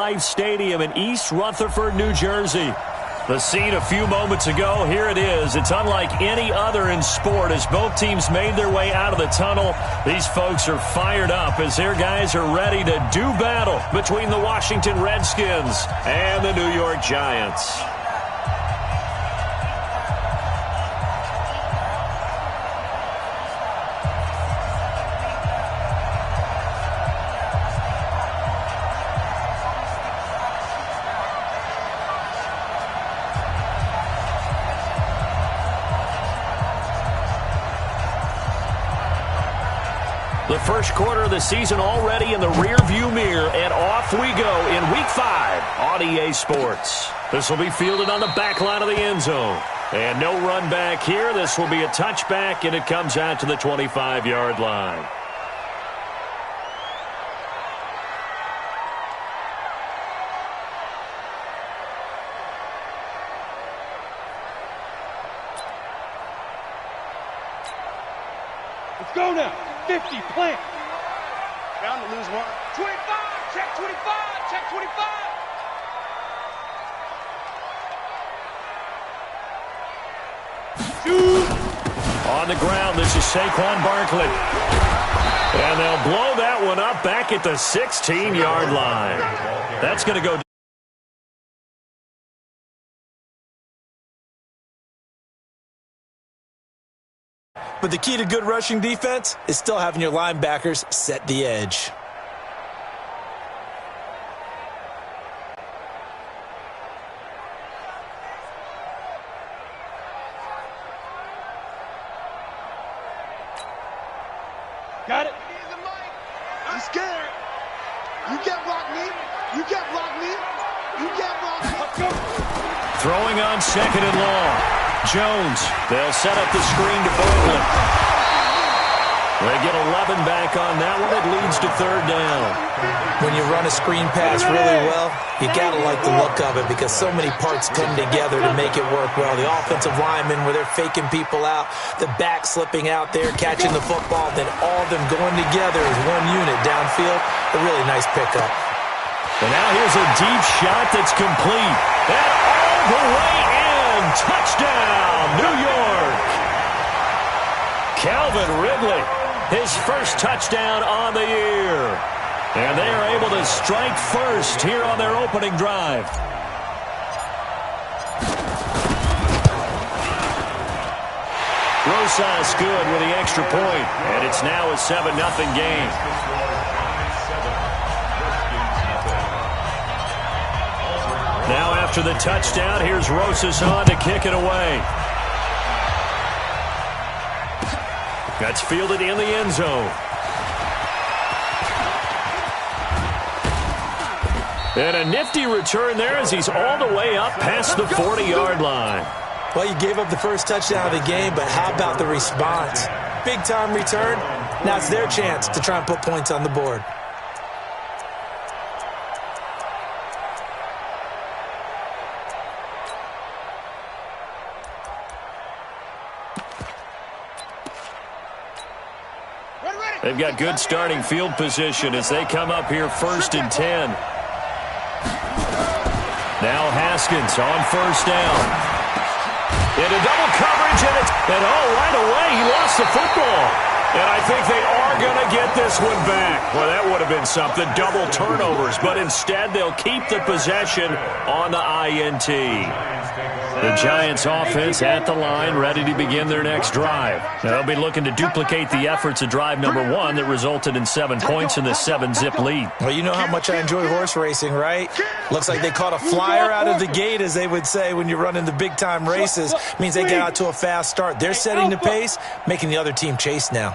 Life Stadium in East Rutherford, New Jersey. The scene a few moments ago, here it is. It's unlike any other in sport as both teams made their way out of the tunnel. These folks are fired up as their guys are ready to do battle between the Washington Redskins and the New York Giants. The first quarter of the season already in the rearview mirror, and off we go in Week 5 on EA Sports. This will be fielded on the back line of the end zone. And no run back here. This will be a touchback, and it comes out to the 25-yard line. Let's go now. 50, plant. Bound to lose one. 25, check 25, check 25. Shoot. On the ground, this is Saquon Barkley. And they'll blow that one up back at the 16-yard line. That's going to go. But the key to good rushing defense is still having your linebackers set the edge. Got it. I'm scared. You can't block me. You can't block me. You can't block me. Let's go. Throwing on second and long. Jones, they'll set up the screen to Barkley. They get 11 back on that one. It leads to third down. When you run a screen pass really well, you got to like the look of it because so many parts come together to make it work well. The offensive linemen, where they're faking people out, the back slipping out there, catching the football, then all of them going together as one unit downfield. A really nice pickup. And now here's a deep shot that's complete. And all the way in. Touchdown, New York. Calvin Ridley, his first touchdown on the year. And they are able to strike first here on their opening drive. Rosas good with the extra point, and it's now a 7-0 game. Now after the touchdown, here's Rosas on to kick it away. That's fielded in the end zone. And a nifty return there as he's all the way up past the 40-yard line. Well, you gave up the first touchdown of the game, but how about the response? Big-time return. Now it's their chance to try and put points on the board. They've got good starting field position as they come up here 1st and 10. Now Haskins on first down. Into double coverage, and right away he lost the football. And I think they are going to get this one back. Well, that would have been something, double turnovers, but instead they'll keep the possession on the INT. The Giants offense at the line, ready to begin their next drive. Now, they'll be looking to duplicate the efforts of drive number 1 that resulted in 7 points in the 7-zip lead. Well, you know how much I enjoy horse racing, right? Looks like they caught a flyer out of the gate, as they would say when you're running the big-time races. Means they get out to a fast start. They're setting the pace, making the other team chase now.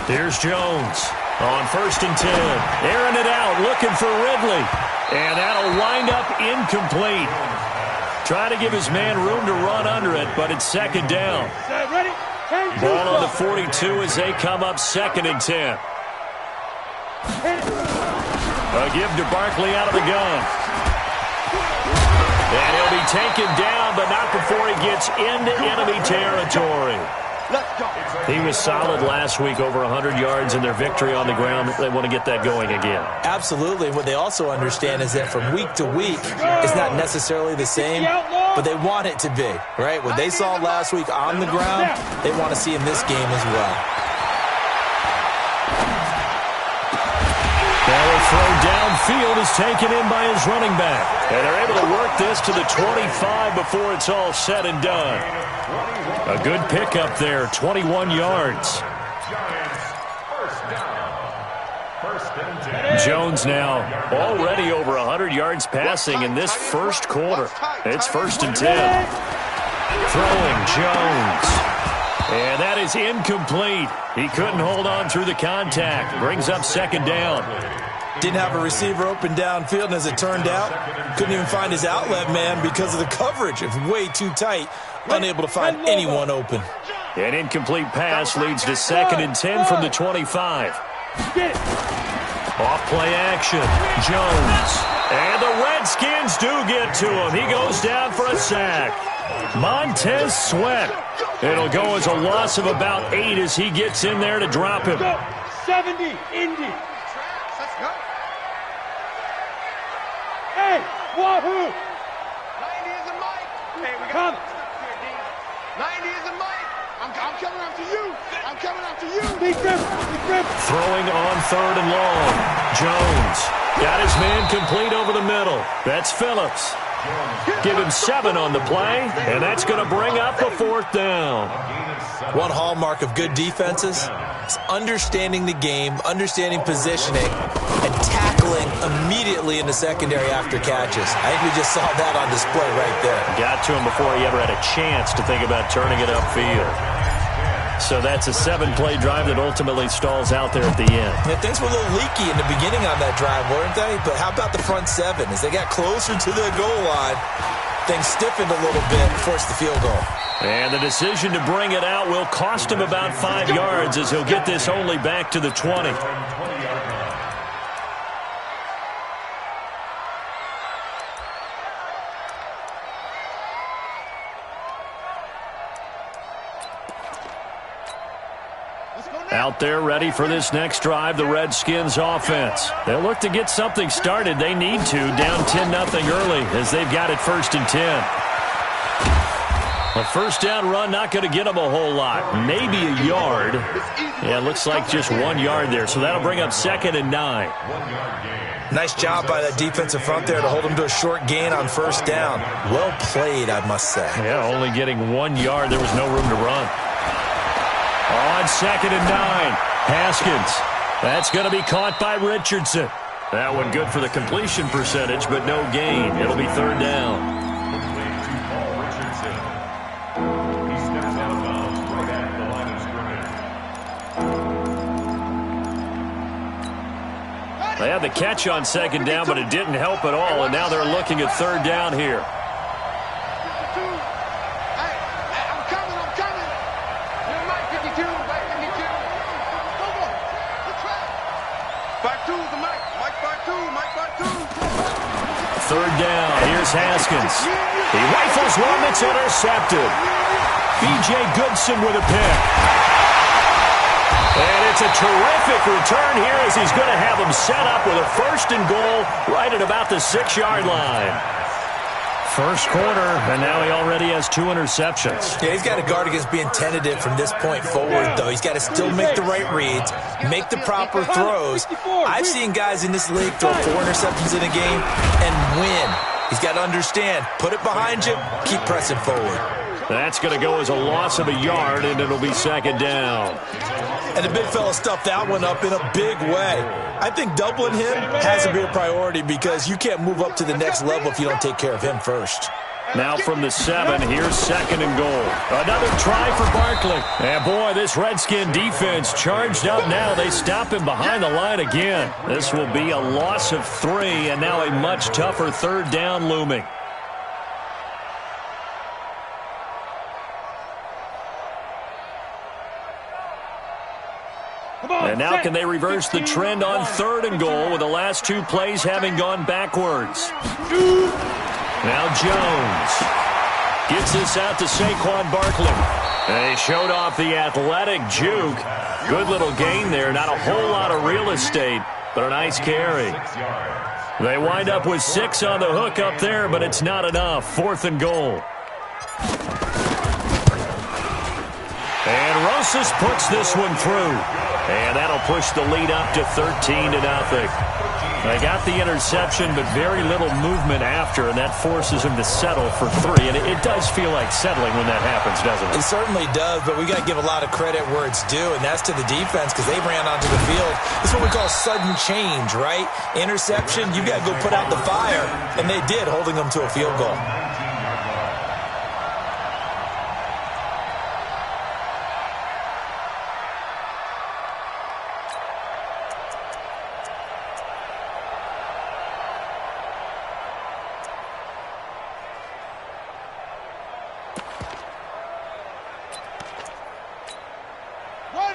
Here's Jones on 1st and 10. Airing it out, looking for Ridley. And that'll wind up incomplete. Trying to give his man room to run under it, but it's 2nd down. Ball on the 42 as they come up 2nd and 10. A give to Barkley out of the gun. And he'll be taken down, but not before he gets into enemy territory. Let's go. He was solid last week, over 100 yards in their victory on the ground. They want to get that going again. Absolutely. What they also understand is that from week to week, it's not necessarily the same, but they want it to be, right? What they saw last week on the ground, they want to see in this game as well. Now a throw downfield is taken in by his running back. And they're able to work this to the 25 before it's all said and done. A good pickup there, 21 yards. Jones now already over 100 yards passing in this first quarter. It's 1st and 10. Throwing Jones. And that is incomplete. He couldn't hold on through the contact. Brings up 2nd down. Didn't have a receiver open downfield, and as it turned out, couldn't even find his outlet man because of the coverage. It was way too tight, unable to find anyone open. An incomplete pass leads to 2nd and 10 from the 25. Off play action. Jones. And the Redskins do get to him. He goes down for a sack. Montez Sweat. It'll go as a loss of about 8 as he gets in there to drop him. 70, Indy. Let's go. Hey, wahoo. 90 is a mic. Hey, we Come. got 90 is a mic. I'm coming after you. I'm coming after you. Big grip. Throwing on 3rd and long. Jones got his man complete over the middle. That's Phillips. Give him 7 on the play, and that's going to bring up the 4th down. One hallmark of good defenses is understanding the game, understanding positioning, and tackling immediately in the secondary after catches. I think we just saw that on display right there. Got to him before he ever had a chance to think about turning it upfield. So that's a 7-play drive that ultimately stalls out there at the end. Yeah, things were a little leaky in the beginning on that drive, weren't they? But how about the front 7? As they got closer to the goal line, things stiffened a little bit and forced the field goal. And the decision to bring it out will cost him about 5 yards as he'll get this only back to the 20. Out there ready for this next drive, the Redskins offense. They'll look to get something started. They need to, down 10-0 early as they've got it 1st and 10. A 1st down run, not going to get them a whole lot. Maybe a yard. Yeah, it looks like just 1 yard there. So that'll bring up 2nd and 9. Nice job by that defensive front there to hold them to a short gain on 1st down. Well played, I must say. Yeah, only getting 1 yard. There was no room to run. On 2nd and 9, Haskins. That's going to be caught by Richardson. That one good for the completion percentage, but no gain. It'll be 3rd down. They had the catch on 2nd down, but it didn't help at all, and now they're looking at 3rd down here. Third down, here's Haskins. He rifles one that's intercepted. B.J. Goodson with a pick. And it's a terrific return here as he's going to have him set up with a 1st and goal right at about the 6-yard line. First quarter, and now he already has 2 interceptions. Yeah, he's got to guard against being tentative from this point forward, though. He's got to still make the right reads, make the proper throws. I've seen guys in this league throw 4 interceptions in a game and win. He's got to understand, put it behind you, keep pressing forward. That's going to go as a loss of a yard, and it'll be 2nd down. And the big fella stuffed that one up in a big way. I think doubling him has to be a priority because you can't move up to the next level if you don't take care of him first. Now from the 7, here's 2nd and goal. Another try for Barkley. And boy, this Redskin defense charged up now. They stop him behind the line again. This will be a loss of 3, and now a much tougher 3rd down looming. And now can they reverse the trend on 3rd and goal with the last 2 plays having gone backwards? Now Jones gets this out to Saquon Barkley. They showed off the athletic juke. Good little gain there. Not a whole lot of real estate, but a nice carry. They wind up with 6 on the hook up there, but it's not enough. 4th and goal. And Rosas puts this one through. And that'll push the lead up to 13-0. They got the interception, but very little movement after, and that forces him to settle for 3. And it does feel like settling when that happens, doesn't it? It certainly does, but we got to give a lot of credit where it's due, and that's to the defense because they ran onto the field. It's what we call sudden change, right? Interception, you got to go put out the fire, and they did, holding them to a field goal.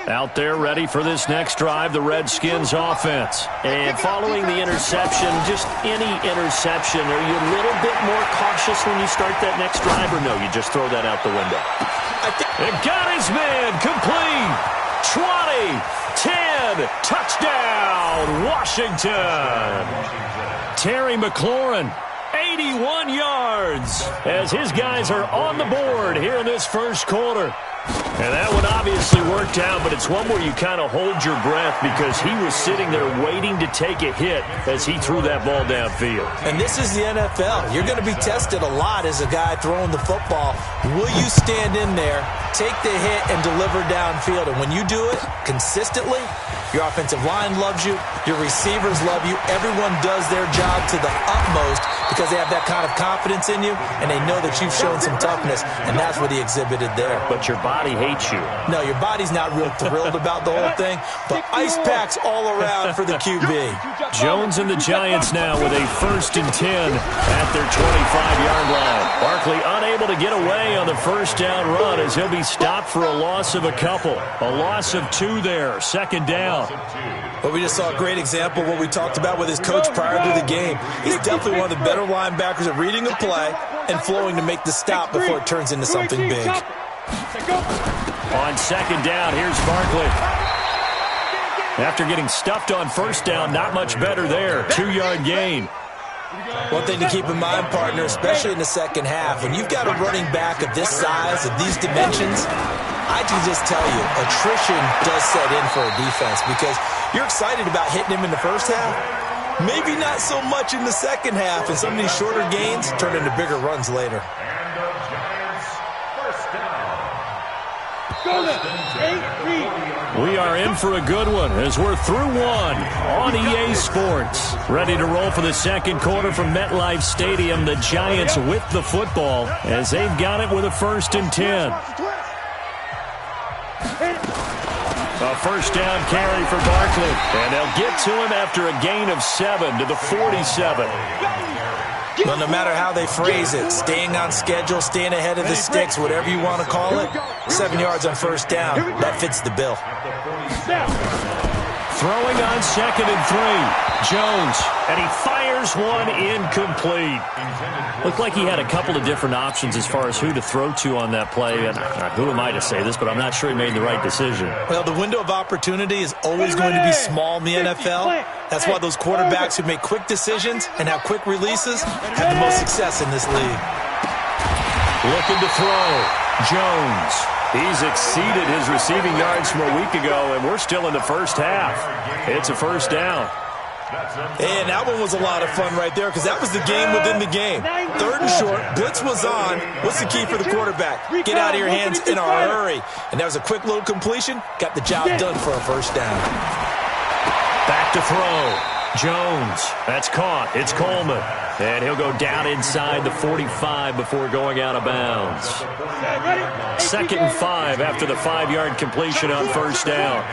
Out there ready for this next drive, the Redskins offense. And following the interception, just any interception, are you a little bit more cautious when you start that next drive, or no, you just throw that out the window? It got his man, complete, 20, 10, touchdown, Washington. Terry McLaurin, 81 yards, as his guys are on the board here in this first quarter. And that one obviously worked out, but it's one where you kind of hold your breath because he was sitting there waiting to take a hit as he threw that ball downfield. And this is the NFL. You're going to be tested a lot as a guy throwing the football. Will you stand in there, take the hit, and deliver downfield? And when you do it consistently, your offensive line loves you, your receivers love you, everyone does their job to the utmost because they have that kind of confidence in you, and they know that you've shown some toughness, and that's what he exhibited there. But your body hates you. No, your body's not real thrilled about the whole thing, but ice packs all around for the QB. Jones and the Giants now with a 1st and 10 at their 25-yard line. Barkley unable to get away on the first down run as he'll be stopped for a loss of a couple. A loss of 2 there, 2nd down. Well, we just saw a great example of what we talked about with his coach prior to the game. He's definitely one of the better linebackers at reading a play and flowing to make the stop before it turns into something big. On 2nd down, here's Barkley. After getting stuffed on 1st down, not much better there. 2-yard gain. One thing to keep in mind, partner, especially in the second half, when you've got a running back of this size, of these dimensions, I can just tell you, attrition does set in for a defense because you're excited about hitting him in the first half. Maybe not so much in the second half, and some of these shorter gains turn into bigger runs later. We are in for a good one as we're through one on EA Sports. Ready to roll for the second quarter from MetLife Stadium. The Giants with the football as they've got it with a 1st and 10. A 1st down carry for Barkley. And they'll get to him after a gain of 7 to the 47. Well, no matter how they phrase it, staying on schedule, staying ahead of the sticks, whatever you want to call it, 7 yards on 1st down, that fits the bill. Throwing on 2nd and 3. Jones, and he fires one incomplete. Looked like he had a couple of different options as far as who to throw to on that play. And who am I to say this, but I'm not sure he made the right decision. Well, the window of opportunity is always going to be small in the NFL. That's why those quarterbacks who make quick decisions and have quick releases have the most success in this league. Looking to throw. Jones. He's exceeded his receiving yards from a week ago, and we're still in the first half. It's a 1st down. And that one was a lot of fun right there because that was the game within the game. 3rd and short, blitz was on. What's the key for the quarterback? Get out of your hands in a hurry. And that was a quick little completion. Got the job done for a 1st down. Back to throw. Jones. That's caught. It's Coleman. And he'll go down inside the 45 before going out of bounds. 2nd and 5 after the 5-yard completion on 1st down.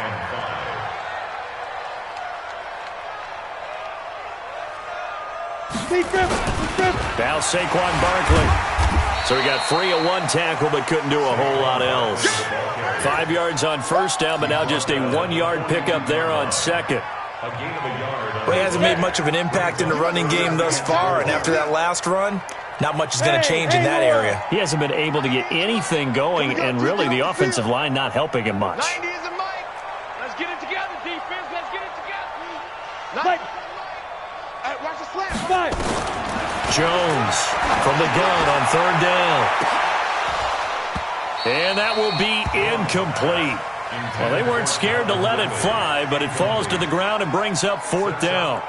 Now Saquon Barkley. So he got free of 1 tackle but couldn't do a whole lot else. 5 yards on 1st down, but now just a 1-yard pickup there on 2nd. Well, he hasn't made much of an impact in the running game thus far, and after that last run, not much is going to change in that area. He hasn't been able to get anything going, and really the offensive line not helping him much. 90 is a mic. Let's get it together, defense. Let's get it together. Mike. Hey, watch the slant. Jones from the gun on third down. And that will be incomplete. Well, they weren't scared to let it fly, but it falls to the ground and brings up fourth down.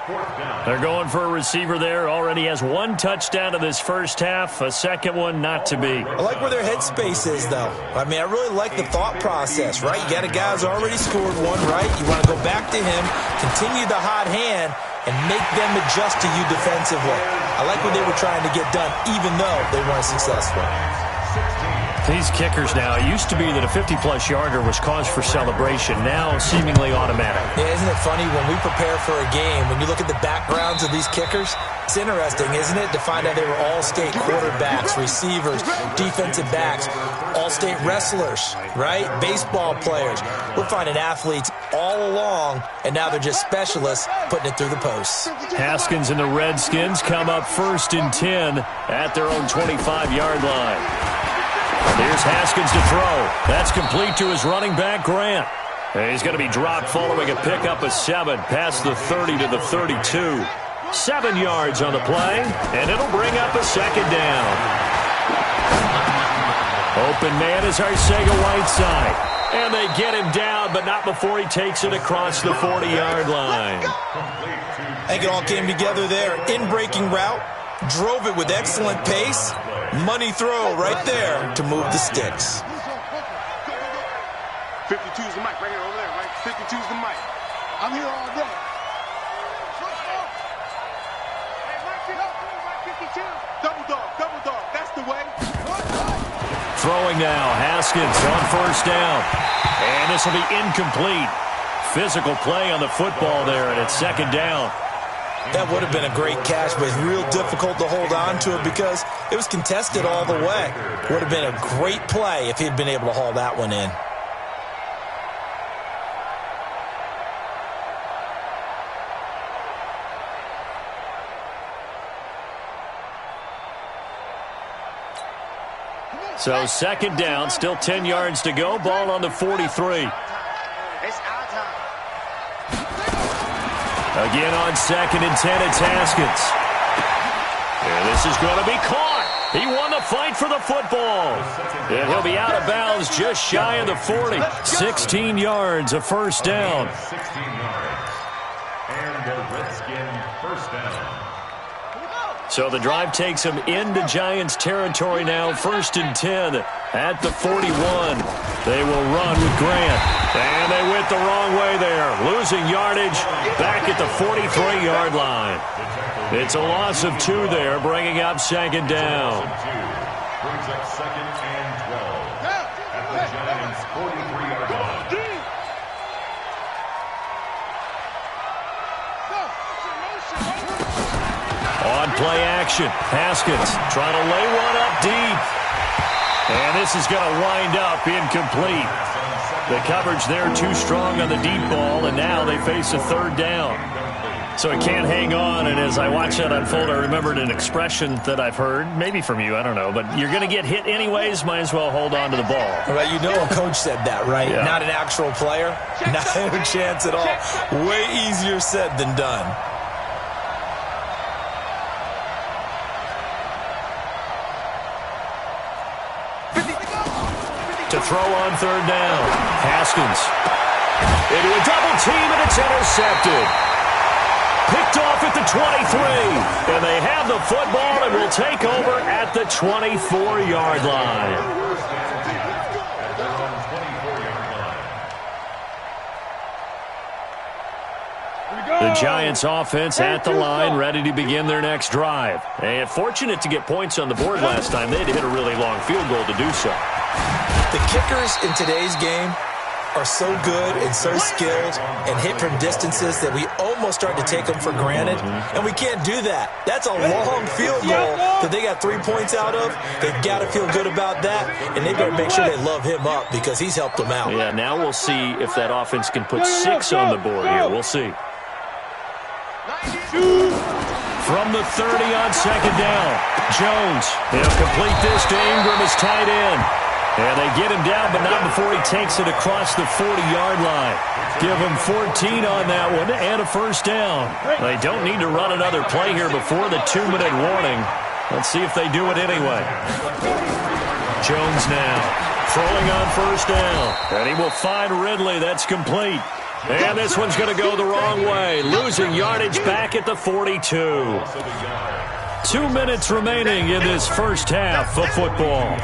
They're going for a receiver there. Already has one touchdown in this first half, a second one not to be. I like where their headspace is, though. I mean, I really like the thought process, right? You got a guy who's already scored one, right? You want to go back to him, continue the hot hand, and make them adjust to you defensively. I like what they were trying to get done, even though they weren't successful. These kickers now, it used to be that a 50-plus yarder was cause for celebration. Now, seemingly automatic. Yeah, isn't it funny when we prepare for a game, when you look at the backgrounds of these kickers, it's interesting, isn't it, to find out they were all-state quarterbacks, receivers, defensive backs, all-state wrestlers, right? Baseball players. We're finding athletes all along, and now they're just specialists putting it through the posts. Haskins and the Redskins come up 1st and 10 at their own 25-yard line. Here's Haskins to throw. That's complete to his running back, Grant. And he's going to be dropped following a pickup of 7 past the 30 to the 32. 7 yards on the play, and it'll bring up a second down. Open man is Arcega-Whiteside. And they get him down, but not before he takes it across the 40-yard line. I think it all came together there. In-breaking route, drove it with excellent pace. Money throw right there to move the sticks. 52's the mic right here over there, right? 52's the mic. I'm here all day. Double dog, that's the way. Throwing now, Haskins on 1st down. And this will be incomplete. Physical play on the football there, and it's 2nd down. That would have been a great catch, but it's real difficult to hold on to it because it was contested all the way. Would have been a great play if he'd been able to haul that one in. So 2nd down, still 10 yards to go. Ball on the 43. It's our time. Again on 2nd and 10, it's Haskins. And this is going to be caught. He won the fight for the football. And he'll be out of bounds just shy of the 40. 16 yards, a 1st down. 16 yards. And the Redskin 1st down. So the drive takes him into Giants territory now. 1st and 10 at the 41. They will run with Grant. And they went the wrong way there. Losing yardage back at the 43-yard line. It's a loss of 2 there, bringing up 2nd down. Brings up 2nd and 12 at the Giants' 43-yard line. On play action, Haskins trying to lay one up deep. And this is going to wind up incomplete. The coverage there too strong on the deep ball, and now they face a 3rd down. So it can't hang on, and as I watch that unfold, I remembered an expression that I've heard, maybe from you, I don't know, but you're going to get hit anyways, might as well hold on to the ball. Well, you know a coach said that, right? Yeah. Not an actual player. Not a chance at all. Way easier said than done. To throw on 3rd down. Haskins into a double team, and it's intercepted. Picked off at the 23. And they have the football and will take over at the 24-yard line. The Giants offense at the line, ready to begin their next drive. And fortunate to get points on the board last time. They had to hit a really long field goal to do so. The kickers in today's game are so good and so skilled and hit from distances that we almost start to take them for granted, and we can't do that. That's a long field goal that they got 3 points out of. They've got to feel good about that, and they've got to make sure they love him up because he's helped them out. Yeah, now we'll see if that offense can put 6 on the board here. We'll see. From the 30 on second down. Jones, he'll complete this to Ingram as tight end. And they get him down, but not before he takes it across the 40-yard line. Give him 14 on that one and a first down. They don't need to run another play here before the 2-minute warning. Let's see if they do it anyway. Jones now throwing on first down. And he will find Ridley. That's complete. And this one's going to go the wrong way. Losing yardage back at the 42. 2 minutes remaining in this first half of football.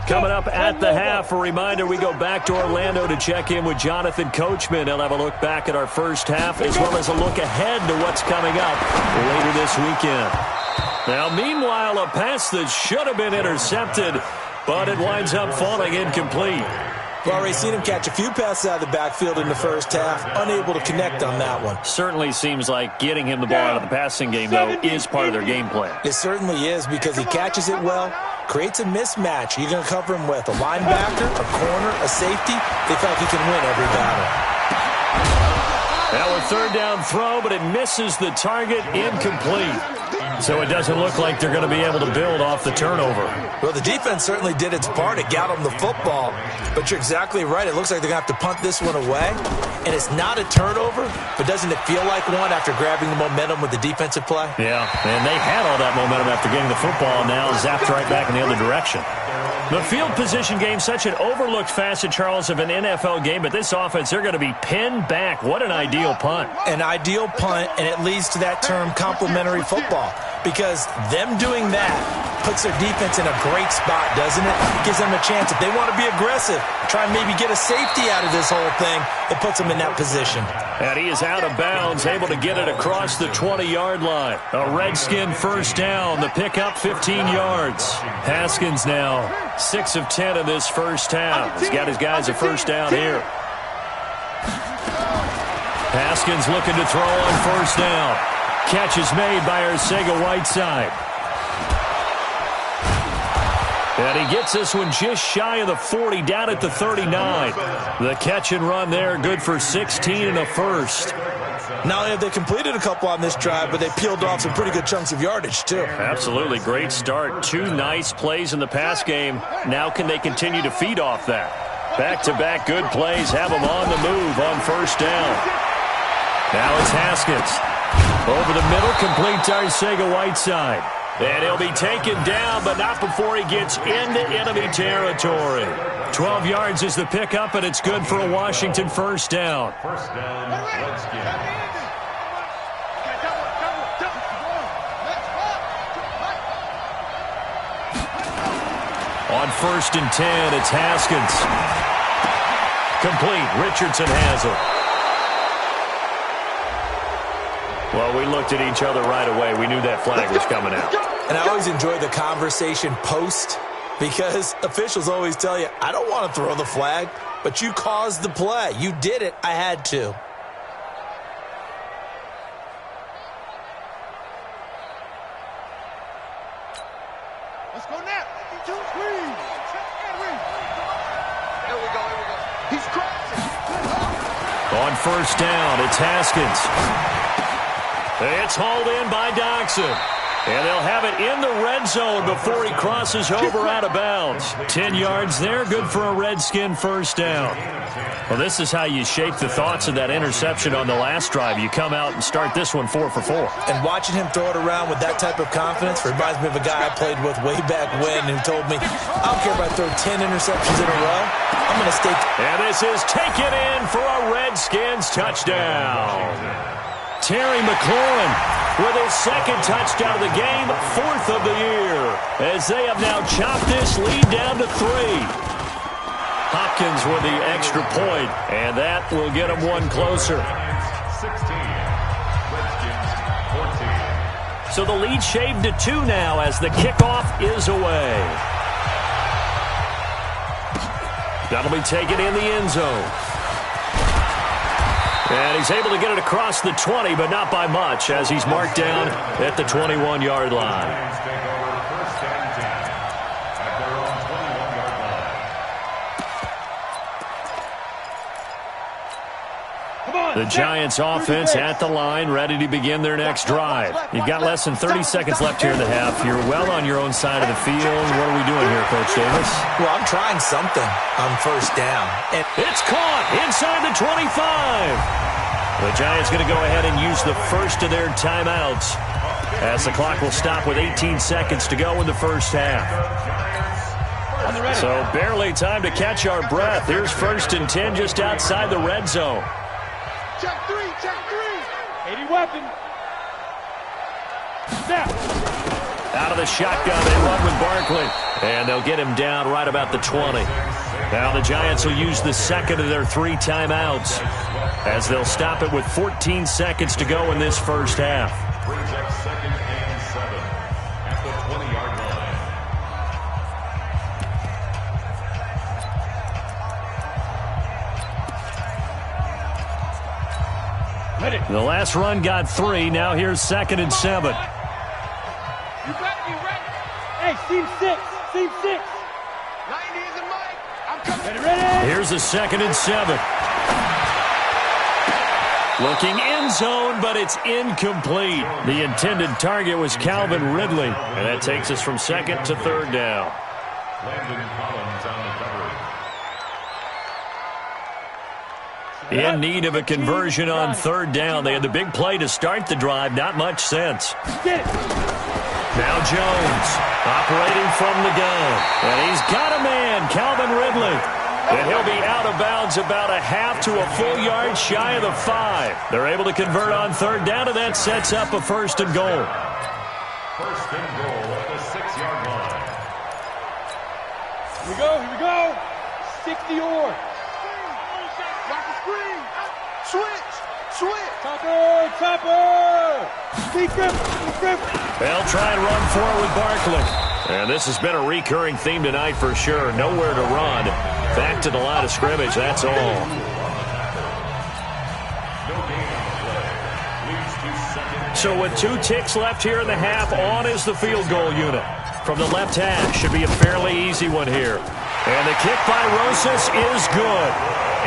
Coming up at the half, a reminder, we go back to Orlando to check in with Jonathan Coachman. He'll have a look back at our first half as well as a look ahead to what's coming up later this weekend. Now, meanwhile, a pass that should have been intercepted, but it winds up falling incomplete. We've already seen him catch a few passes out of the backfield in the first half, unable to connect on that one. Certainly seems like getting him the ball out of the passing game, though, is part of their game plan. It certainly is because he catches it well, creates a mismatch. You're going to cover him with a linebacker, a corner, a safety. They feel like he can win every battle. Now a third down throw, but it misses the target, incomplete. So it doesn't look like they're going to be able to build off the turnover. Well, the defense certainly did its part. It got them the football. But you're exactly right. It looks like they're going to have to punt this one away. And it's not a turnover, but doesn't it feel like one after grabbing the momentum with the defensive play? Yeah, and they had all that momentum after getting the football, and now zapped right back in the other direction. The field position game, such an overlooked facet, Charles, of an NFL game, but this offense, they're going to be pinned back. What an ideal punt. An ideal punt, and it leads to that term complementary football, because them doing that puts their defense in a great spot, doesn't it? Gives them a chance. If they want to be aggressive, try and maybe get a safety out of this whole thing, it puts them in that position. And he is out of bounds, able to get it across the 20-yard line. A Redskin first down. The pickup, 15 yards. Haskins now 6 of 10 in this first half. He's got his guys a first down here. Haskins looking to throw on first down. Catch is made by Arcega-Whiteside. And he gets this one just shy of the 40, down at the 39. The catch and run there, good for 16 and a first. Not only have they completed a couple on this drive, but they peeled off some pretty good chunks of yardage, too. Absolutely. Great start. 2 nice plays in the pass game. Now can they continue to feed off that? Back-to-back good plays have them on the move on first down. Now it's Haskins. Over the middle, complete to Arcega-Whiteside. And he'll be taken down, but not before he gets into enemy territory. 12 yards is the pickup, and it's good for a Washington first down. First down, Redskin. On 1st and 10, it's Haskins. Complete. Richardson has it. Well, we looked at each other right away. We knew that flag was coming out. And I always enjoy the conversation post, because officials always tell you, I don't want to throw the flag, but you caused the play. You did it. I had to. Let's go now. 2, 3. There we go. He's crashing. On first down, it's Haskins. It's hauled in by Doxson. And they'll have it in the red zone before he crosses over out of bounds. 10 yards there, good for a Redskin first down. Well, this is how you shape the thoughts of that interception on the last drive. You come out and start this one 4 for 4. And watching him throw it around with that type of confidence reminds me of a guy I played with way back when who told me, I don't care if I throw 10 interceptions in a row, I'm going to stay. And this is taken in for a Redskins touchdown. Terry McLaurin with his second touchdown of the game, 4th of the year, as they have now chopped this lead down to 3. Hopkins with the extra point, and that will get them one closer. 16, Redskins 14. So the lead shaved to 2 now as the kickoff is away. That'll be taken in the end zone. And he's able to get it across the 20, but not by much, as he's marked down at the 21-yard line. The Giants offense at the line, ready to begin their next drive. You've got less than 30 seconds left here in the half. You're well on your own side of the field. What are we doing here, Coach Davis? Well, I'm trying something on first down. And it's caught inside the 25. The Giants going to go ahead and use the first of their timeouts as the clock will stop with 18 seconds to go in the first half. So barely time to catch our breath. Here's 1st and 10 just outside the red zone. Check three. 80 weapon. Snap. Out of the shotgun, they run with Barkley. And they'll get him down right about the 20. Now the Giants will use the second of their 3 timeouts as they'll stop it with 14 seconds to go in this first half. Brings up 2nd and 7 at the 20-yard line. The last run got 3. Now here's 2nd and 7. You better be ready. Hey, seam 6. Seam 6. 90 is the mic. I'm coming. Ready. Here's a 2nd and 7. Looking end zone, but it's incomplete. The intended target was Calvin Ridley. And that takes us from 2nd to 3rd down. Landon Collins on the coverage. In need of a conversion on 3rd down. They had the big play to start the drive. Not much sense. Now Jones operating from the gun. And he's got a man, Calvin Ridley. And he'll be out of bounds about a half to a full yard shy of the 5. They're able to convert on 3rd down, and that sets up a 1st and goal. 1st and goal at the 6-yard line. Here we go. 60 or. Watch the screen. Switch. Topper. Deep grip. They'll try and run forward with Barkley. And this has been a recurring theme tonight for sure. Nowhere to run. Back to the line of scrimmage, that's all. No gain on the play. Leads to 2nd. So with 2 ticks left here in the half, on is the field goal unit. From the left hash, should be a fairly easy one here. And the kick by Rosas is good.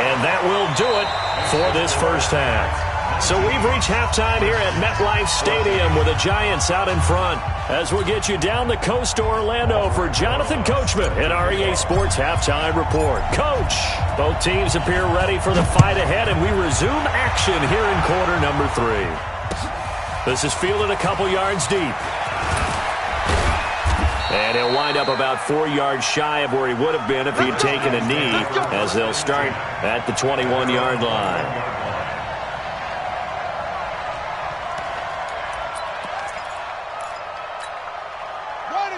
And that will do it for this first half. So we've reached halftime here at MetLife Stadium with the Giants out in front. As we'll get you down the coast to Orlando for Jonathan Coachman in our EA Sports Halftime Report. Coach, both teams appear ready for the fight ahead, and we resume action here in quarter number 3. This is fielded a couple yards deep. And he'll wind up about 4 yards shy of where he would have been if he had taken a knee, as they'll start at the 21-yard line.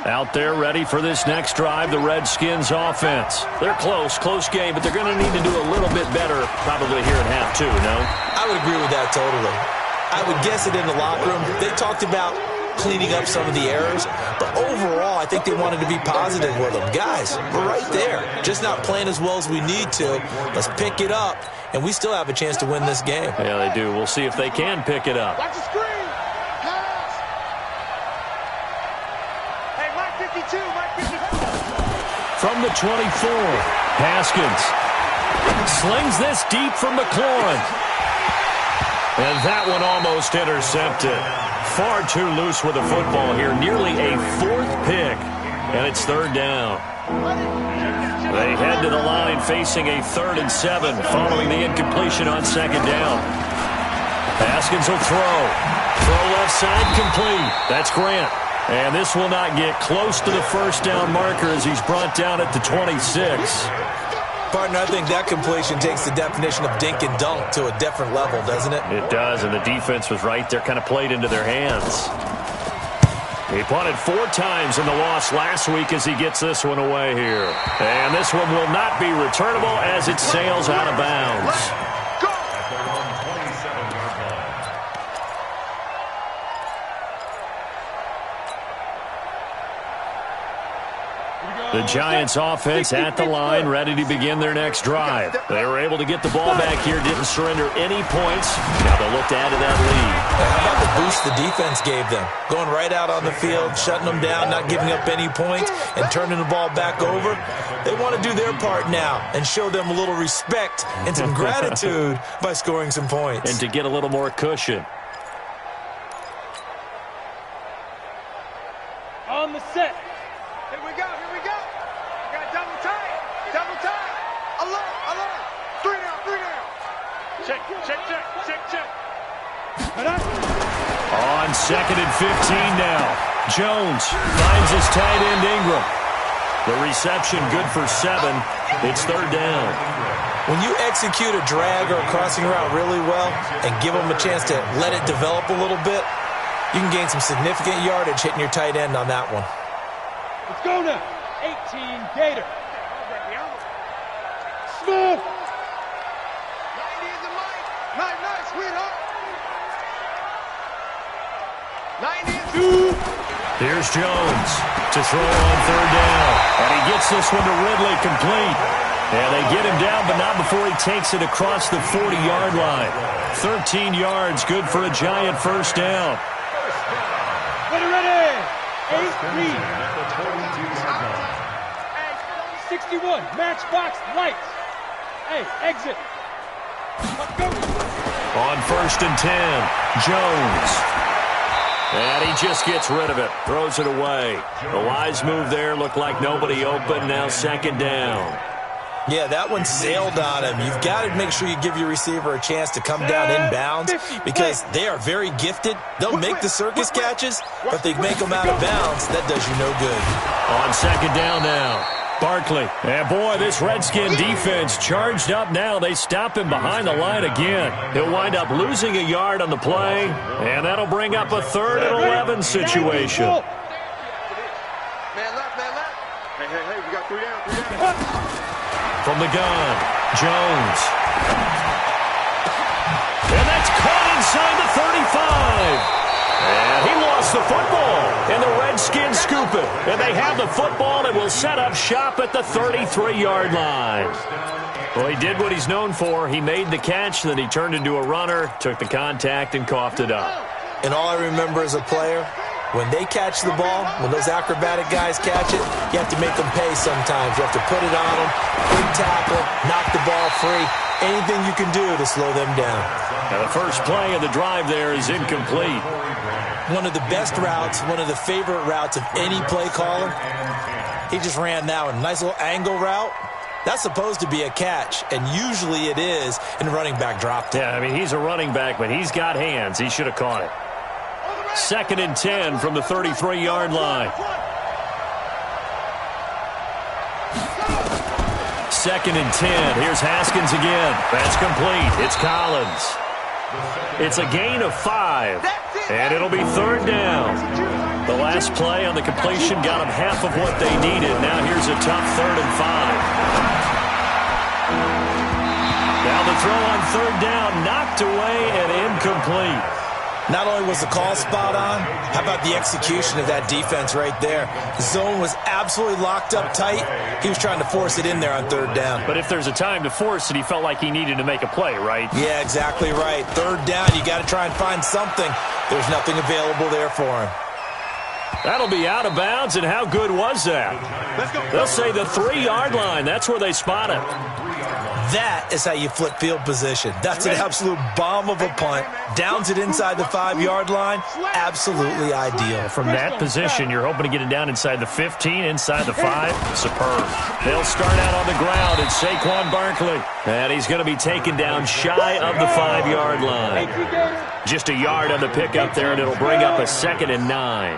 Out there ready for this next drive, the Redskins offense. They're close game, but they're going to need to do a little bit better probably here at half 2, no? I would agree with that totally. I would guess it in the locker room. They talked about cleaning up some of the errors, but overall, I think they wanted to be positive with them. Guys, we're right there. Just not playing as well as we need to. Let's pick it up, and we still have a chance to win this game. Yeah, they do. We'll see if they can pick it up. Watch the screen. Pass. Hey, Mike 52. From the 24, Haskins slings this deep from McLaurin. And that one almost intercepted. Far too loose with the football here. Nearly a 4th pick. And it's 3rd down. They head to the line facing a 3rd and 7 following the incompletion on 2nd down. Haskins will throw. Throw left side complete. That's Grant. And this will not get close to the 1st down marker as he's brought down at the 26. Partner, I think that completion takes the definition of dink and dunk to a different level, doesn't it? It does, and the defense was right there, kind of played into their hands. He punted 4 times in the loss last week as he gets this one away here. And this one will not be returnable as it sails out of bounds. At their own 27-yard line. Here we go. The Giants offense at the line, ready to begin their next drive. They were able to get the ball back here, didn't surrender any points. Now they'll look to add to that lead. How about the boost the defense gave them? Going right out on the field, shutting them down, not giving up any points, and turning the ball back over. They want to do their part now and show them a little respect and some gratitude by scoring some points. And to get a little more cushion. On the set. Here we go, here we go. Got double time, double time. Alert. 3 down. Check. On 2nd and 15 now. Jones finds his tight end Ingram. The reception good for 7. It's 3rd down. When you execute a drag or a crossing route really well and give them a chance to let it develop a little bit, you can gain some significant yardage hitting your tight end on that one. Let's go now. 18 Gator. Smooth. 90 is the mic. Nice, sweetheart. 90 is Here's Jones to throw on 3rd down. And he gets this one to Ridley complete. And they get him down, but not before he takes it across the 40-yard line. 13 yards, good for a Giant first down. Ready. 8 lead. 61. Matchbox lights. Hey, exit. Go. On 1st and 10, Jones. And he just gets rid of it, throws it away. A wise move there, looked like nobody open, now 2nd down. Yeah, that one sailed on him. You've got to make sure you give your receiver a chance to come down inbounds because they are very gifted. They'll make the circus catches, but if they make them out of bounds, that does you no good. On 2nd down now, Barkley. And boy, this Redskin defense charged up now. They stop him behind the line again. He'll wind up losing a yard on the play, and that'll bring up a 3rd and 11 situation. Man left. Hey, we got 3 down. From the gun, Jones. And that's caught inside the 35. And he lost the football. And the Redskins scoop it. And they have the football and will set up shop at the 33-yard line. Well, he did what he's known for. He made the catch, then he turned into a runner, took the contact, and coughed it up. And all I remember as a player, when they catch the ball, when those acrobatic guys catch it, you have to make them pay sometimes. You have to put it on them, big tackle, knock the ball free. Anything you can do to slow them down. Now the first play of the drive there is incomplete. One of the best routes, one of the favorite routes of any play caller. He just ran that one. Nice little angle route. That's supposed to be a catch, and usually it is, and the running back dropped it. Yeah, I mean, he's a running back, but he's got hands. He should have caught it. 2nd and 10 from the 33-yard line. 2nd and 10. Here's Haskins again. That's complete. It's Collins. It's a gain of 5, and it'll be 3rd down. The last play on the completion got them half of what they needed. Now here's a tough 3rd and 5. Now the throw on 3rd down, knocked away and incomplete. Not only was the call spot on, how about the execution of that defense right there? The zone was absolutely locked up tight. He was trying to force it in there on 3rd down. But if there's a time to force it, he felt like he needed to make a play, right? Yeah, exactly right. 3rd down, you got to try and find something. There's nothing available there for him. That'll be out of bounds, and how good was that? They'll say the 3-yard line. That's where they spot it. That is how you flip field position. That's an absolute bomb of a punt. Downs it inside the 5-yard line. Absolutely ideal. From that position, you're hoping to get it down inside the 15, inside the 5. Superb. They'll start out on the ground. It's Saquon Barkley. And he's going to be taken down shy of the 5-yard line. Just a yard on the pickup there, and it'll bring up a 2nd and 9.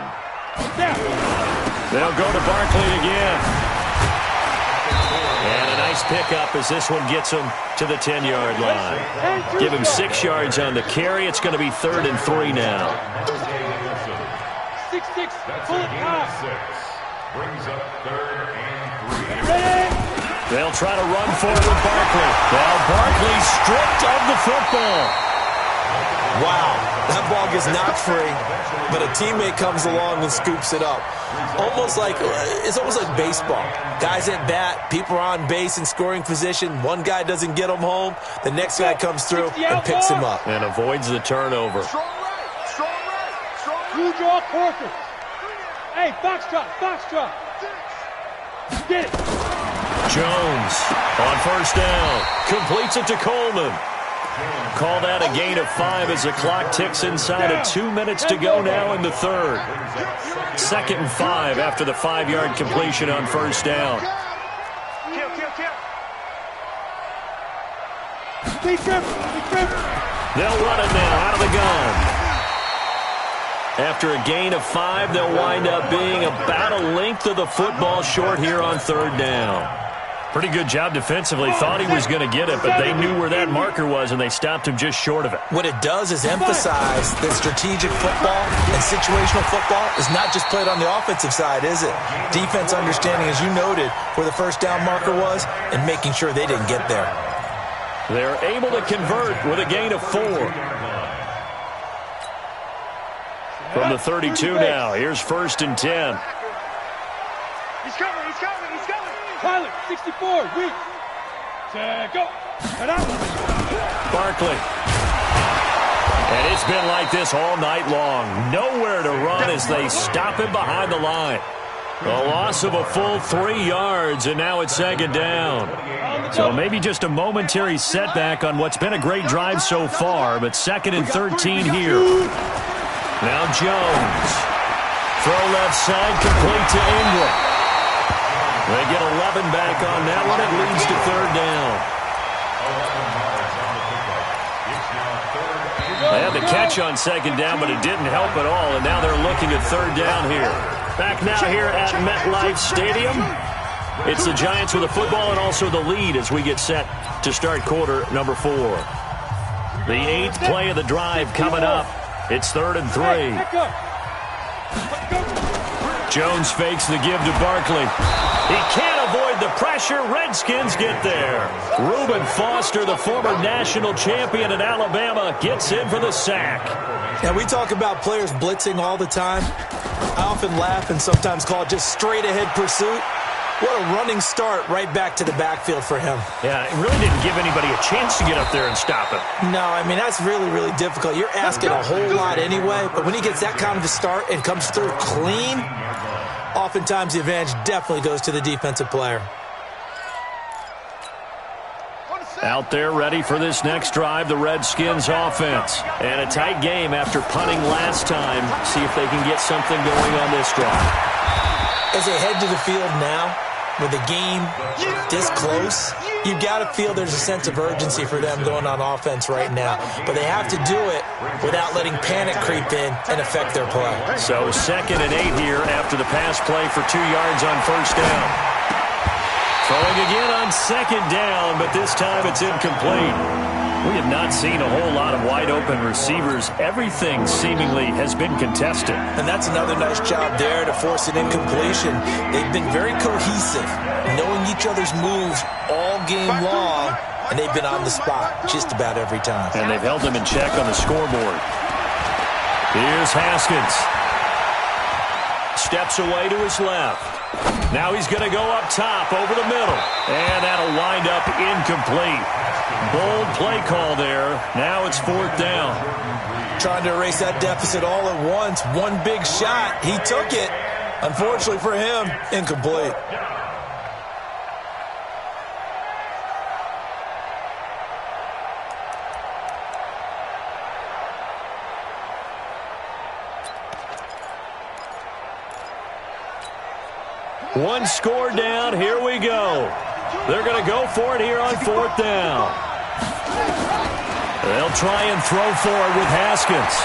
They'll go to Barkley again. And a nice pickup as this one gets him to the 10-yard line. Give him 6 yards on the carry. It's going to be 3rd and 3 now. 6-6, pull it high. Brings up 3rd and 3. They'll try to run forward with Barkley. Well, Barkley stripped of the football. Wow. That ball gets knocked free, but a teammate comes along and scoops it up. It's almost like baseball. Guys at bat, people are on base in scoring position. One guy doesn't get him home. The next guy comes through and picks him up. And avoids the turnover. Strong right, strong right, strong right. You draw quarter. Hey, foxtrot. Get it. Jones on first down. Completes it to Coleman. Call that a gain of 5 as the clock ticks inside of 2 minutes to go now in the third. 2nd and 5 after the 5-yard completion on first down. They'll run it now out of the gun. After a gain of 5, they'll wind up being about a length of the football short here on third down. Pretty good job defensively. Thought he was going to get it, but they knew where that marker was, and they stopped him just short of it. What it does is emphasize that strategic football and situational football is not just played on the offensive side, is it? Defense understanding, as you noted, where the first down marker was and making sure they didn't get there. They're able to convert with a gain of 4. From the 32 now, here's 1st and 10. He's coming. Pilot, 64, weak. Go. Head out. Barkley. And it's been like this all night long. Nowhere to run as they stop him behind the line. A loss of a full 3 yards, and now it's 2nd down. So maybe just a momentary setback on what's been a great drive so far, but 2nd and 13 here. Now Jones. Throw left side, complete to Ingram. They get 11 back on that one. It leads to 3rd down. They had the catch on 2nd down, but it didn't help at all, and now they're looking at 3rd down here. Back now here at MetLife Stadium. It's the Giants with the football and also the lead as we get set to start quarter number 4. The 8th play of the drive coming up. It's 3rd and 3. Jones fakes the give to Barkley. He can't avoid the pressure. Redskins get there. Reuben Foster, the former national champion at Alabama, gets in for the sack. Yeah, we talk about players blitzing all the time. I often laugh and sometimes call it just straight-ahead pursuit. What a running start right back to the backfield for him. Yeah, it really didn't give anybody a chance to get up there and stop him. No, I mean, that's really, really difficult. You're asking a whole lot anyway, but when he gets that kind of a start and comes through clean, oftentimes the advantage definitely goes to the defensive player. Out there ready for this next drive, the Redskins offense. And a tight game after punting last time. See if they can get something going on this drive. As they head to the field now, with the game this close, you've got to feel there's a sense of urgency for them going on offense right now. But they have to do it without letting panic creep in and affect their play. So 2nd and 8 here after the pass play for 2 yards on first down. Throwing again on 2nd down, but this time it's incomplete. We have not seen a whole lot of wide-open receivers. Everything seemingly has been contested. And that's another nice job there to force an incompletion. They've been very cohesive, knowing each other's moves all game long, and they've been on the spot just about every time. And they've held them in check on the scoreboard. Here's Haskins. Steps away to his left. Now he's going to go up top over the middle. And that'll wind up incomplete. Bold play call there. Now it's 4th down. Trying to erase that deficit all at once. One big shot. He took it. Unfortunately for him, incomplete. One score down. Here we go. They're going to go for it here on 4th down. They'll try and throw for it with Haskins.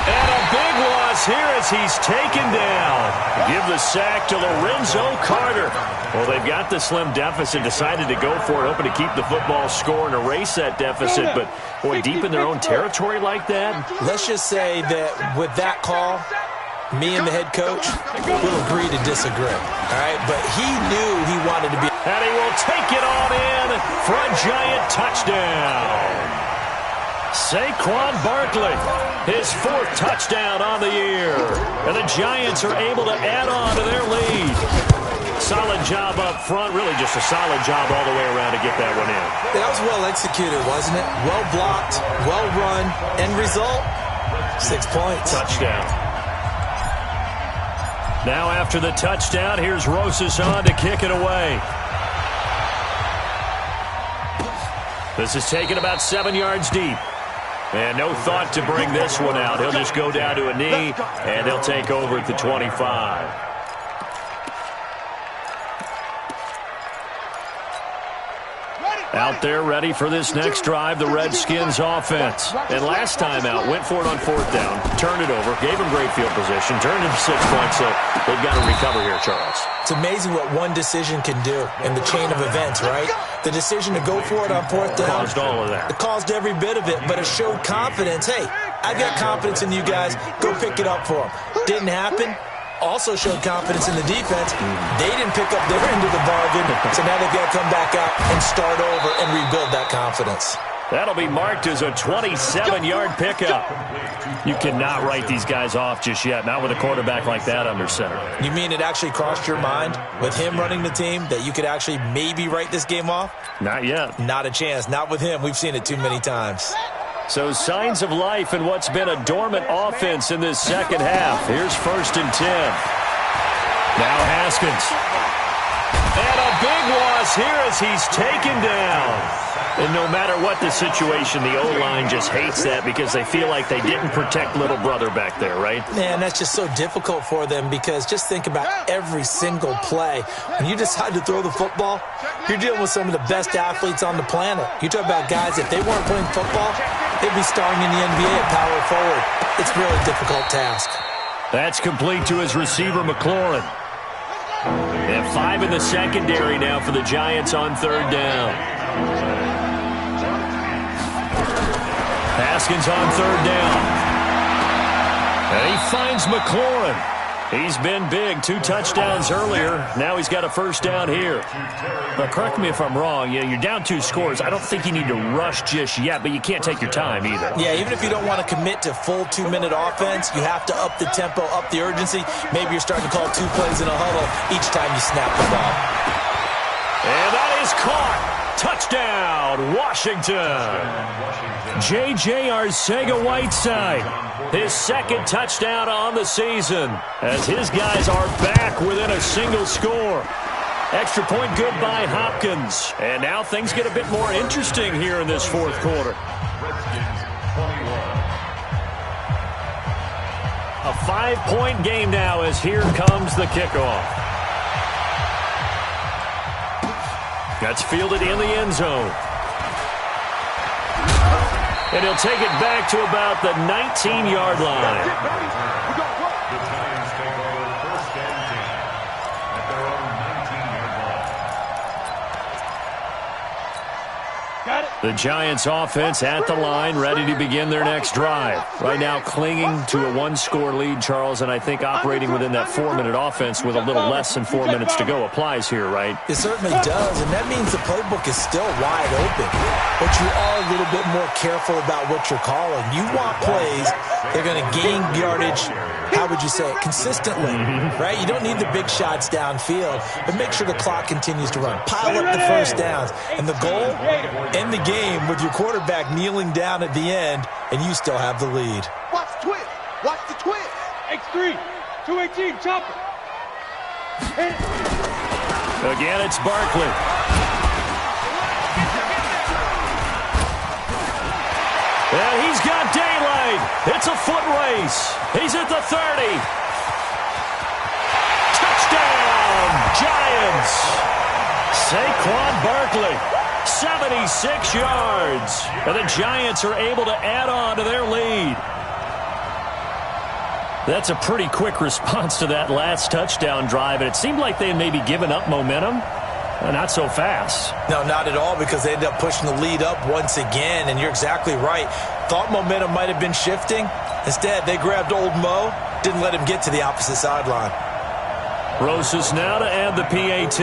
And a big loss here as he's taken down. Give the sack to Lorenzo Carter. Well, they've got the slim deficit, decided to go for it, hoping to keep the football score and erase that deficit. But, boy, deep in their own territory like that. Let's just say that with that call, me and the head coach will agree to disagree, all right? But he knew he wanted to be. And he will take it on in for a Giant touchdown. Saquon Barkley, his 4th touchdown on the year. And the Giants are able to add on to their lead. Solid job up front, really just a solid job all the way around to get that one in. That was well executed, wasn't it? Well blocked, well run. End result, 6 points. Touchdown. Now after the touchdown, here's Rosas on to kick it away. This is taken about 7 yards deep. And no thought to bring this one out. He'll just go down to a knee, and they'll take over at the 25. Out there ready for this next drive, the Redskins offense. And last time out, went for it on 4th down, turned it over, gave them great field position, turned it to 6 points, so they've got to recover here, Charles. It's amazing what one decision can do in the chain of events, right? The decision to go for it on 4th down. Caused all of that. It caused every bit of it, but it showed confidence. Hey, I've got confidence in you guys. Go pick it up for them. Didn't happen. Also showed confidence in the defense. They didn't pick up their end of the bargain, so now they've got to come back out and start over and rebuild that confidence. That'll be marked as a 27-yard pickup. You cannot write these guys off just yet, not with a quarterback like that under center. You mean it actually crossed your mind with him running the team that you could actually maybe write this game off? Not yet. Not a chance. Not with him. We've seen it too many times. So signs of life in what's been a dormant offense in this second half. Here's 1st and 10. Now Haskins. And a big loss here as he's taken down. And no matter what the situation, the O-line just hates that because they feel like they didn't protect little brother back there, right? Man, that's just so difficult for them because just think about every single play. When you decide to throw the football, you're dealing with some of the best athletes on the planet. You talk about guys, if they weren't playing football, they'd be starring in the NBA at power forward. It's a really difficult task. That's complete to his receiver, McLaurin. They have 5 in the secondary now for the Giants on 3rd down. Haskins on 3rd down. And he finds McLaurin. He's been big. 2 touchdowns earlier. Now he's got a 1st down here. But correct me if I'm wrong. You're down 2 scores. I don't think you need to rush just yet, but you can't take your time either. Yeah, even if you don't want to commit to full 2-minute offense, you have to up the tempo, up the urgency. Maybe you're starting to call 2 plays in a huddle each time you snap the ball. And that is caught. Touchdown, Washington. J.J. Arcega-Whiteside, his 2nd touchdown on the season, as his guys are back within a single score. Extra point good by Hopkins. And now things get a bit more interesting here in this 4th quarter. A 5-point game now as here comes the kickoff. That's fielded in the end zone. And he'll take it back to about the 19-yard line. The Giants take over 1st and 10 at their own 19-yard line. Got it. The Giants offense at the line, ready to begin their next drive. Right now clinging to a 1-score lead, Charles, and I think operating within that 4-minute offense with a little less than 4 minutes to go applies here, right? It certainly does, and that means the playbook is still wide open. But you are a little bit more careful about what you're calling. You want plays they're going to gain yardage, how would you say it, consistently, right? You don't need the big shots downfield, but make sure the clock continues to run. Pile up the 1st downs. And the goal, end the game with your quarterback kneeling down at the end, and you still have the lead. Watch the twist. Watch the twist. X3, 218, chopper. Again, it's Barkley. And he's got daylight. It's a foot race. He's at the 30. Touchdown, Giants. Saquon Barkley, 76 yards. And the Giants are able to add on to their lead. That's a pretty quick response to that last touchdown drive, and it seemed like they had maybe given up momentum. Not so fast. No, not at all, because they ended up pushing the lead up once again, and you're exactly right. Thought momentum might have been shifting. Instead, they grabbed old Mo, didn't let him get to the opposite sideline. Rosas now to add the PAT.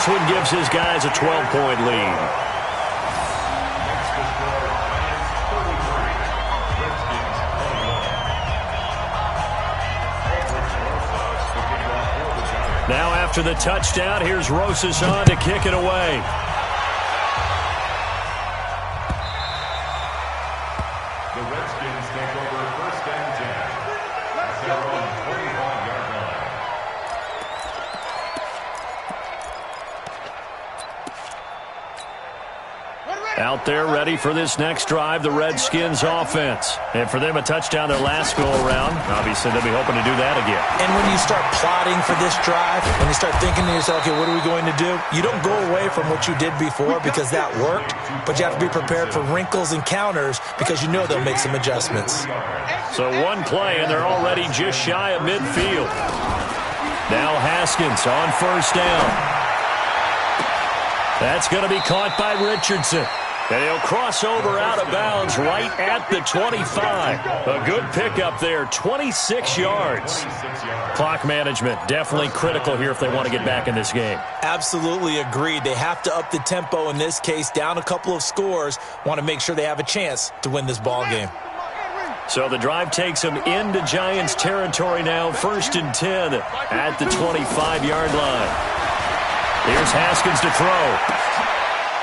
this one gives his guys a 12-point lead. Now after the touchdown, here's Rosas on to kick it away. The Redskins take over 1st and 10 at their own 45-yard line. Out there ready for this next drive, the Redskins offense. And for them, a touchdown their last go-around. Obviously, they'll be hoping to do that again. And when you start plotting for this drive, when you start thinking to yourself, okay, what are we going to do? You don't go away from what you did before because that worked, but you have to be prepared for wrinkles and counters because you know they'll make some adjustments. So one play, and they're already just shy of midfield. Now Haskins on 1st down. That's going to be caught by Richardson. And he'll cross over out of bounds right at the 25. A good pickup there, 26 yards. Clock management definitely critical here if they want to get back in this game. Absolutely agreed. They have to up the tempo in this case, down a couple of scores. Want to make sure they have a chance to win this ball game. So the drive takes them into Giants territory now, 1st and 10 at the 25-yard line. Here's Haskins to throw.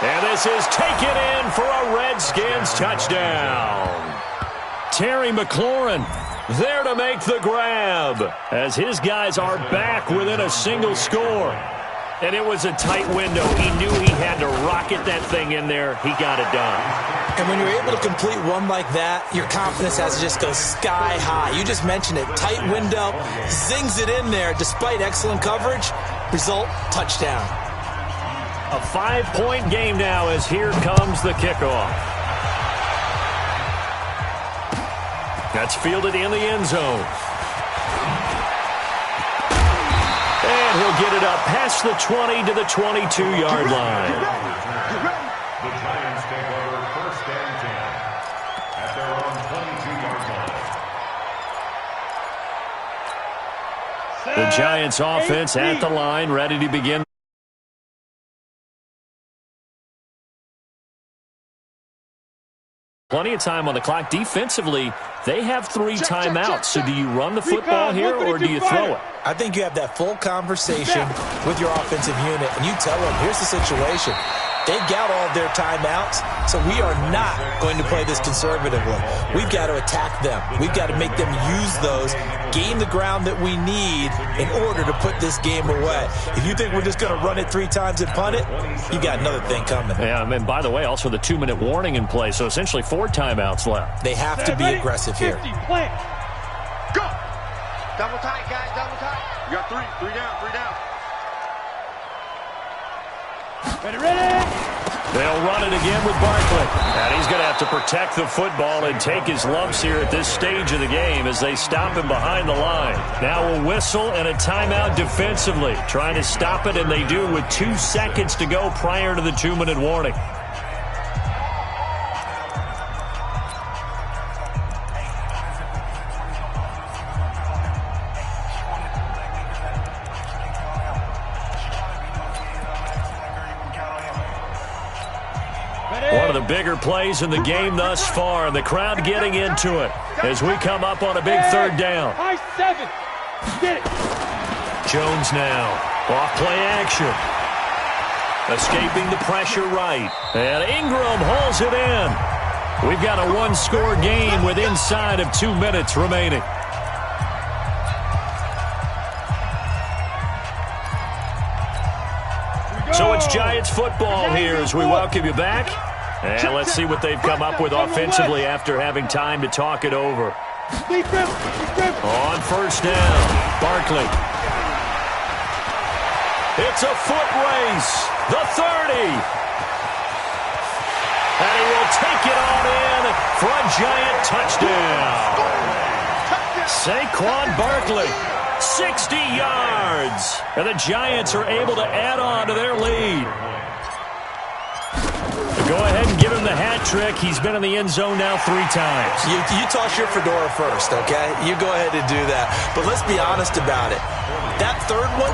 And this is taken in for a Redskins touchdown. Terry McLaurin there to make the grab as his guys are back within a single score. And it was a tight window. He knew he had to rocket that thing in there. He got it done. And when you're able to complete one like that, your confidence has to just go sky high. You just mentioned it. Tight window, zings it in there despite excellent coverage. Result, touchdown. A 5-point game now as here comes the kickoff. That's fielded in the end zone. And he'll get it up past the 20 to the 22-yard line. The Giants take over 1st and 10 at their own 22-yard line. The Giants offense at the line, ready to begin. Plenty of time on the clock. Defensively, they have 3 timeouts. So do you run the football here or do you throw it? I think you have that full conversation with your offensive unit, and you tell them, here's the situation. They've got all their timeouts, so we are not going to play this conservatively. We've got to attack them. We've got to make them use those, gain the ground that we need in order to put this game away. If you think we're just going to run it 3 times and punt it, you got another thing coming. Yeah, and by the way, also the 2-minute warning in play, so essentially 4 timeouts left. They have to be aggressive here. Go! Double tight, guys, double tight. You got 3 down, 3 down. Ready? They'll run it again with Barkley. And he's going to have to protect the football and take his lumps here at this stage of the game as they stop him behind the line. Now a whistle and a timeout defensively. Trying to stop it, and they do with 2 seconds to go prior to the 2-minute warning. One of the bigger plays in the game thus far, and the crowd getting into it as we come up on a big 3rd down. High 7. Get it. Jones now. Off play action. Escaping the pressure right. And Ingram hauls it in. We've got a 1-score game with inside of 2 minutes remaining. So it's Giants football here as we welcome you back. And let's see what they've come up with offensively after having time to talk it over. On 1st down, Barkley. It's a foot race. The 30. And he will take it on in for a Giant touchdown. Saquon Barkley. 60 yards. And the Giants are able to add on to their lead. Go ahead and give him the hat trick. He's been in the end zone now 3 times. You toss your fedora first, okay? You go ahead and do that. But let's be honest about it. That 3rd one,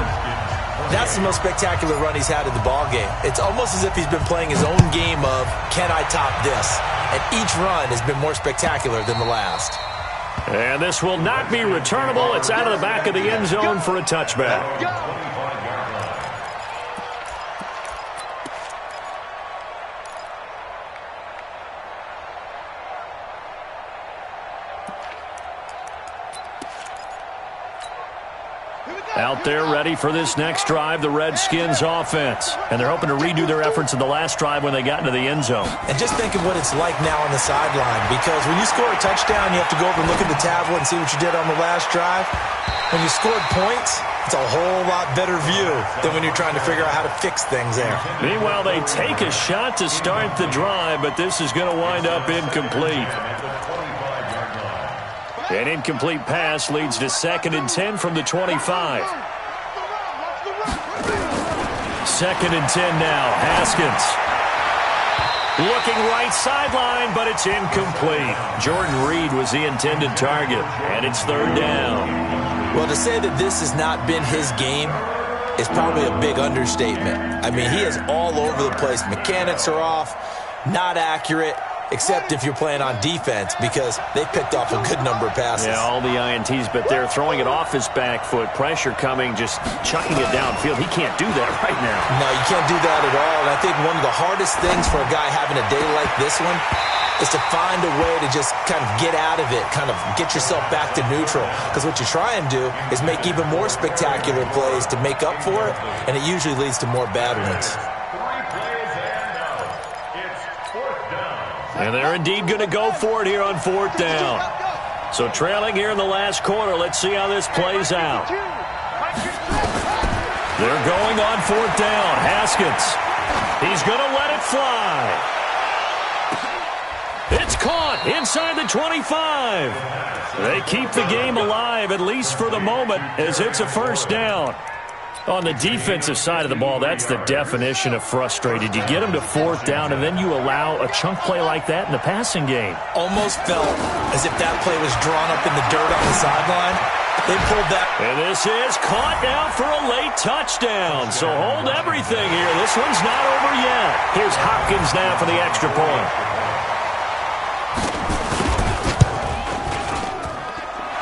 That's the most spectacular run he's had in the ball game. It's almost as if he's been playing his own game of, can I top this? And each run has been more spectacular than the last. And this will not be returnable. It's out of the back of the end zone for a touchback. Out there ready for this next drive, the Redskins offense. And they're hoping to redo their efforts in the last drive when they got into the end zone. And just think of what it's like now on the sideline, because when you score a touchdown, you have to go over and look at the tablet and see what you did on the last drive. When you scored points, it's a whole lot better view than when you're trying to figure out how to fix things there. Meanwhile, they take a shot to start the drive, but this is going to wind up incomplete. An incomplete pass leads to 2nd and 10 from the 25. 2nd and 10 now. Haskins. Looking right sideline, but it's incomplete. Jordan Reed was the intended target, and it's 3rd down. Well, to say that this has not been his game is probably a big understatement. I mean, he is all over the place. Mechanics are off, not accurate, except if you're playing on defense, because they picked off a good number of passes. Yeah, all the INTs, but they're throwing it off his back foot. Pressure coming, just chucking it downfield. He can't do that right now. No, you can't do that at all. And I think one of the hardest things for a guy having a day like this one is to find a way to just kind of get out of it, kind of get yourself back to neutral. Because what you try and do is make even more spectacular plays to make up for it, and it usually leads to more bad ones. And they're indeed going to go for it here on 4th down. So trailing here in the last quarter. Let's see how this plays out. They're going on 4th down. Haskins. He's going to let it fly. It's caught inside the 25. They keep the game alive, at least for the moment, as it's a 1st down. On the defensive side of the ball, that's the definition of frustrated. You get them to 4th down, and then you allow a chunk play like that in the passing game. Almost felt as if that play was drawn up in the dirt on the sideline. They pulled that. And this is caught now for a late touchdown. So hold everything here. This one's not over yet. Here's Hopkins now for the extra point.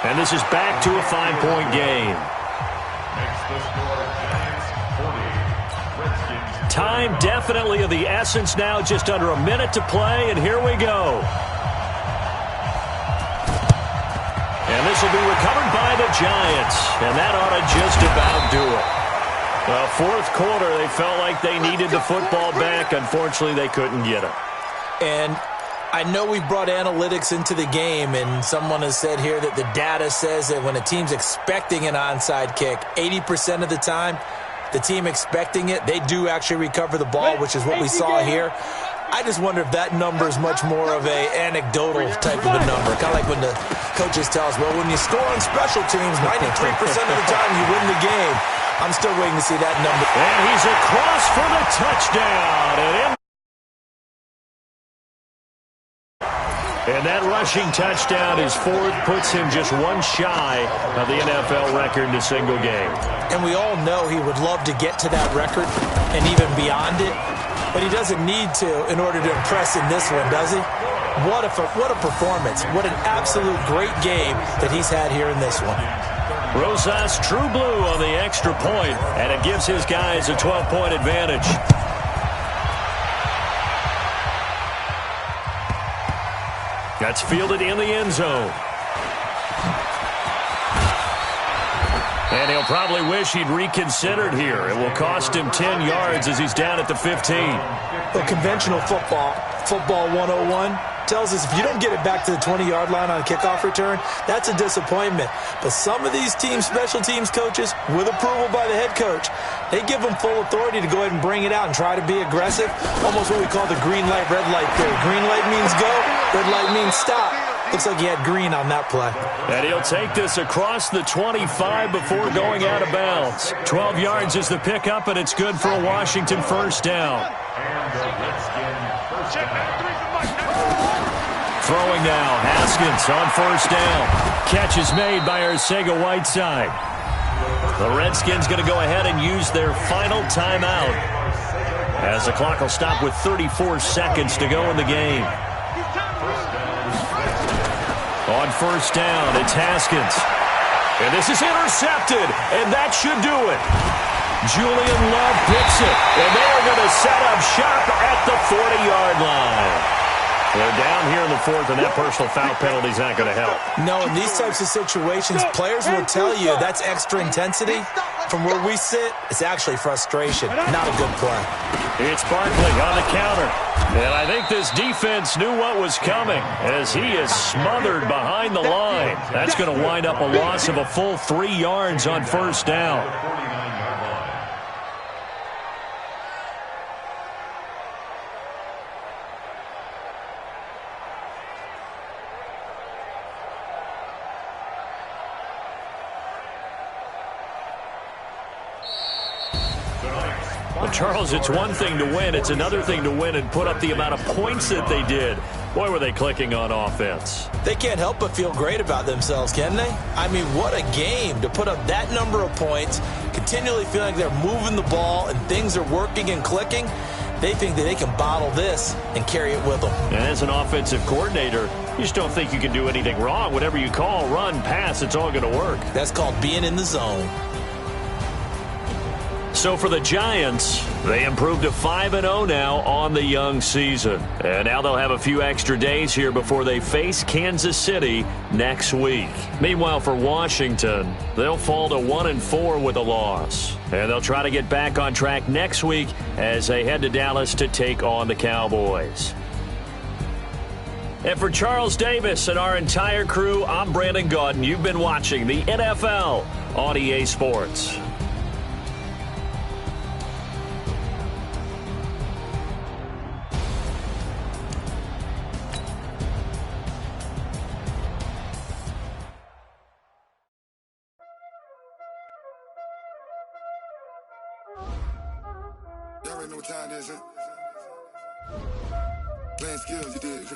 And this is back to a 5-point game. Time definitely of the essence now, just under a minute to play, and here we go. And this will be recovered by the Giants, and that ought to just about do it. Well, 4th quarter, they felt like they needed the football back. Unfortunately, they couldn't get it. And I know we brought analytics into the game, and someone has said here that the data says that when a team's expecting an onside kick, 80% of the time, the team expecting it, they do actually recover the ball, which is what we saw here. I just wonder if that number is much more of a anecdotal type of a number. Kind of like when the coaches tell us, well, when you score on special teams, 93% of the time you win the game. I'm still waiting to see that number. And he's across for the touchdown. And that rushing touchdown, his 4th, puts him just one shy of the NFL record in a single game. And we all know he would love to get to that record and even beyond it, but he doesn't need to in order to impress in this one, does he? What a performance. What an absolute great game that he's had here in this one. Rosas true blue on the extra point, and it gives his guys a 12-point advantage. That's fielded in the end zone. And he'll probably wish he'd reconsidered here. It will cost him 10 yards as he's down at the 15. Well, conventional football 101, tells us if you don't get it back to the 20-yard line on a kickoff return, that's a disappointment. But some of these special teams coaches, with approval by the head coach, they give them full authority to go ahead and bring it out and try to be aggressive. Almost what we call the green light, red light theory. Green light means go, red light means stop. Looks like he had green on that play. And he'll take this across the 25 before going out of bounds. 12 yards is the pickup, and it's good for a Washington 1st down. Throwing now, Haskins on 1st down. Catch is made by Arcega-Whiteside. The Redskins going to go ahead and use their final timeout as the clock will stop with 34 seconds to go in the game. On first down, it's Haskins. And this is intercepted, and that should do it. Julian Love picks it, and they are going to set up shop at the 40-yard line. They're down here in the fourth, and that personal foul penalty is not going to help. No, in these types of situations, players will tell you that's extra intensity. From where we sit, it's actually frustration, not a good play. It's Barkley on the counter. And I think this defense knew what was coming as he is smothered behind the line. That's going to wind up a loss of a full 3 yards on first down. Well, Charles, it's one thing to win. It's another thing to win and put up the amount of points that they did. Boy, were they clicking on offense. They can't help but feel great about themselves, can they? I mean, what a game to put up that number of points, continually feeling like they're moving the ball and things are working and clicking. They think that they can bottle this and carry it with them. And as an offensive coordinator, you just don't think you can do anything wrong. Whatever you call, run, pass, it's all going to work. That's called being in the zone. So for the Giants, they improved to 5-0 now on the young season. And now they'll have a few extra days here before they face Kansas City next week. Meanwhile, for Washington, they'll fall to 1-4 with a loss. And they'll try to get back on track next week as they head to Dallas to take on the Cowboys. And for Charles Davis and our entire crew, I'm Brandon Gaudin. You've been watching the NFL on EA Sports. Y'all already know what time it is, huh? Playing skills, you did.